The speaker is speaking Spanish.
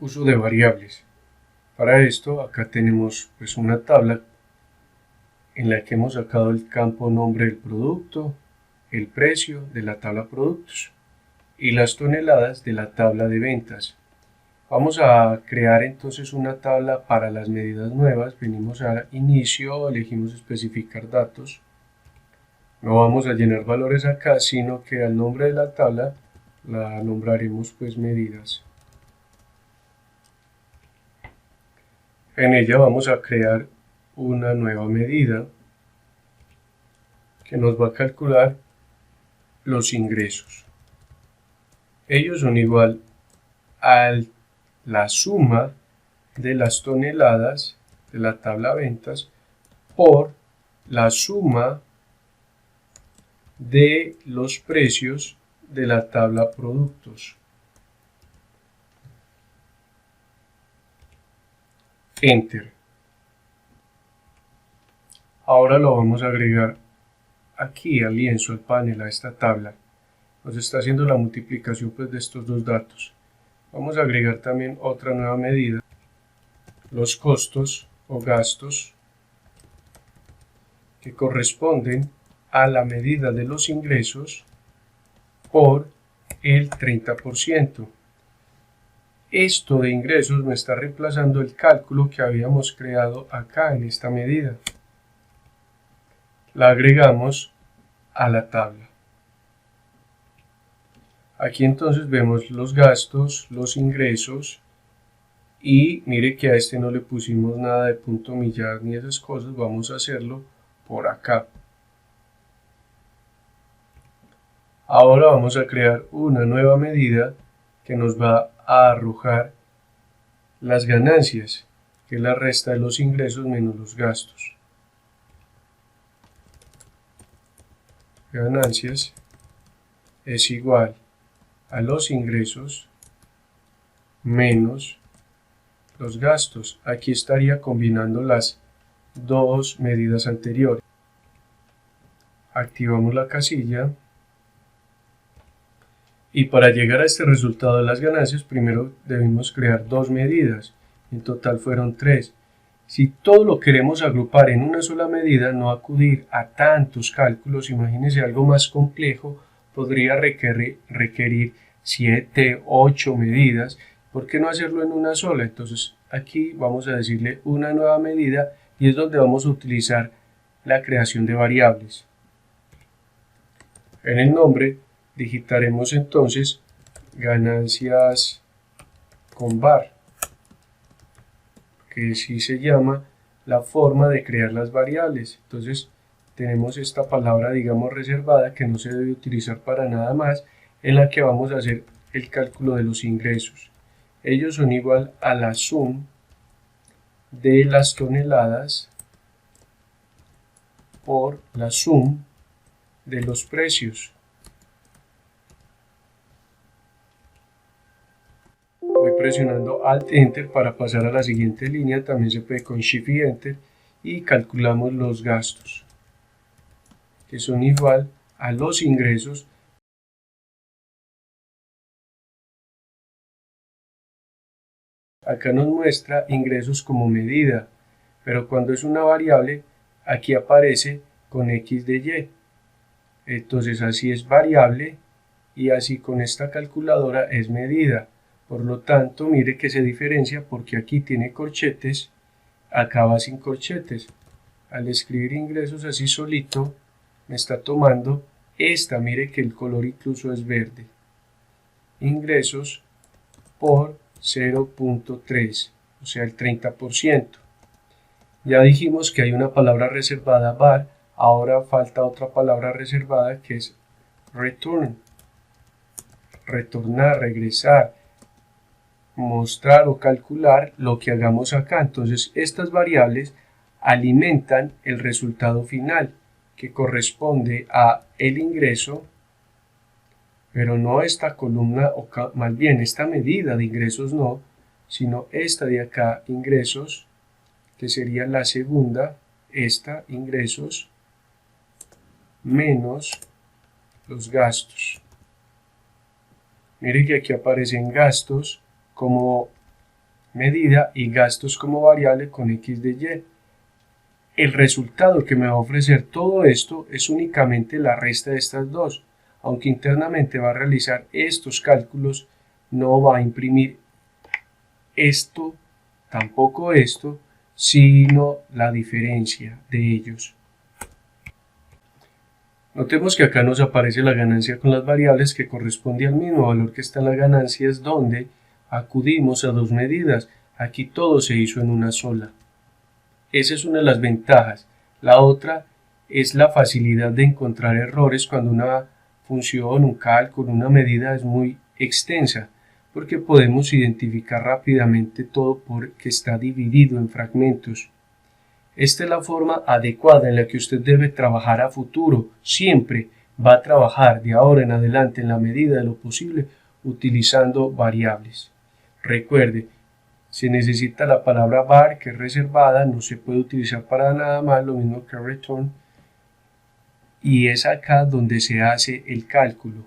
uso de variables. Para esto acá tenemos pues una tabla en la que hemos sacado el campo nombre del producto, el precio de la tabla productos y las toneladas de la tabla de ventas. Vamos a crear entonces una tabla para las medidas nuevas. Venimos a inicio, elegimos especificar datos. No vamos a llenar valores acá, sino que al nombre de la tabla la nombraremos pues medidas. En ella vamos a crear una nueva medida que nos va a calcular los ingresos. Ellos son igual a la suma de las toneladas de la tabla ventas por la suma de los precios de la tabla productos. Enter. Ahora lo vamos a agregar aquí al lienzo, al panel, a esta tabla. Nos está haciendo la multiplicación pues de estos dos datos. Vamos a agregar también otra nueva medida, los costos o gastos, que corresponden a la medida de los ingresos por el 30%. Esto de ingresos me está reemplazando el cálculo que habíamos creado acá en esta medida. La agregamos a la tabla. Aquí entonces vemos los gastos, los ingresos y mire que a este no le pusimos nada de punto millar ni esas cosas, vamos a hacerlo por acá. Ahora vamos a crear una nueva medida que nos va a arrojar las ganancias, que es la resta de los ingresos menos los gastos. Ganancias es igual a los ingresos menos los gastos. Aquí estaría combinando las dos medidas anteriores. Activamos la casilla y para llegar a este resultado de las ganancias primero debemos crear dos medidas. En total fueron 3. Si todo lo queremos agrupar en una sola medida, no acudir a tantos cálculos, imagínense algo más complejo, podría requerir 7, 8 medidas. ¿Por qué no hacerlo en una sola? Entonces aquí vamos a decirle una nueva medida y es donde vamos a utilizar la creación de variables. En el nombre digitaremos entonces ganancias con var, que sí se llama la forma de crear las variables. Entonces tenemos esta palabra, digamos, reservada, que no se debe utilizar para nada más, en la que vamos a hacer el cálculo de los ingresos. Ellos son igual a la suma de las toneladas por la suma de los precios. Voy presionando Alt Enter para pasar a la siguiente línea, también se puede con Shift y Enter, y calculamos los gastos, que son igual a los ingresos acá nos muestra ingresos como medida, pero cuando es una variable, aquí aparece con X de Y. Entonces así es variable y así con esta calculadora es medida. Por lo tanto, mire que se diferencia porque aquí tiene corchetes, acá va sin corchetes. Al escribir ingresos así solito, me está tomando esta, mire que el color incluso es verde. Ingresos por 0.3, o sea el 30%. Ya dijimos que hay una palabra reservada var, ahora falta otra palabra reservada que es return, retornar, regresar, mostrar o calcular lo que hagamos acá. Entonces estas variables alimentan el resultado final que corresponde a el ingreso, pero no esta columna, o más bien esta medida de ingresos no, sino esta de acá, ingresos, que sería la segunda, esta, ingresos, menos los gastos. Mire que aquí aparecen gastos como medida y gastos como variable con x de y. El resultado que me va a ofrecer todo esto es únicamente la resta de estas dos. Aunque internamente va a realizar estos cálculos, no va a imprimir esto, tampoco esto, sino la diferencia de ellos. Notemos que acá nos aparece la ganancia con las variables que corresponde al mismo valor que está en las ganancias, donde acudimos a dos medidas. Aquí todo se hizo en una sola. Esa es una de las ventajas. La otra es la facilidad de encontrar errores cuando una función, un cálculo, una medida es muy extensa, porque podemos identificar rápidamente todo porque está dividido en fragmentos. Esta es la forma adecuada en la que usted debe trabajar a futuro. Siempre va a trabajar de ahora en adelante en la medida de lo posible utilizando variables. Recuerde, se necesita la palabra var, que es reservada, no se puede utilizar para nada más, lo mismo que return, y es acá donde se hace el cálculo.